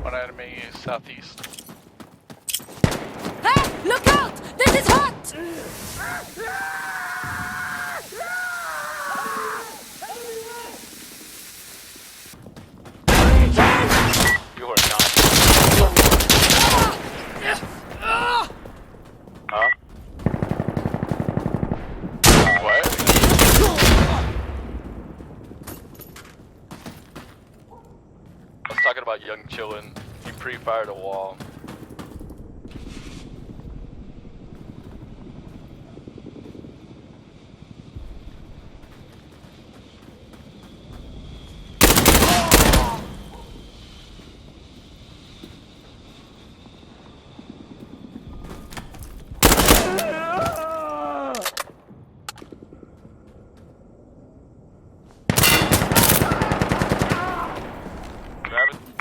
One enemy southeast. Hey, look out! This is hot! You are not. Huh? What? I was talking about young chillin'. He pre-fired a wall.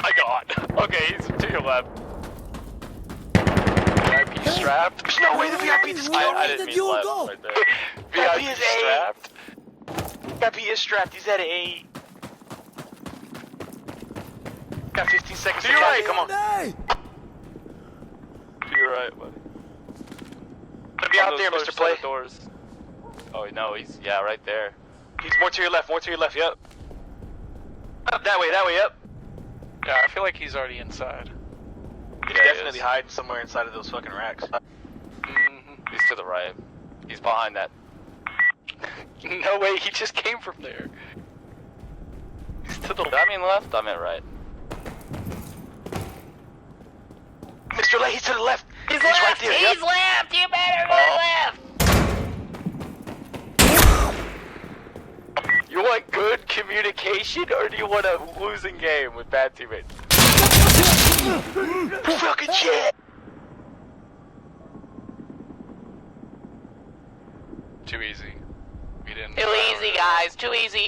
My God. Okay, he's to your left. VIP strapped. There's no way the VIP just killed I me. didn't mean left right there. VIP is strapped. VIP is strapped. He's at A. Got 15 seconds To to your count. right, Come on. To your right, buddy. Be out On there, those Mr. first Play. set of doors. Oh no, he's right there. He's more to your left. More to your left. Yep. Up that way. That way. Yep. Yeah, I feel like he's already inside. He's Yeah, he definitely is. hiding somewhere inside of those fucking racks. He's to the right. He's behind that. No way, he just came from there. He's to the Did I mean left? I meant right. Mr. Lay, he's to the left. He's right left! there. He's Yep. left! You better go left! You want good communication or do you want a losing game with bad teammates? Fucking shit. too easy. We didn't. Too easy, guys. Too easy.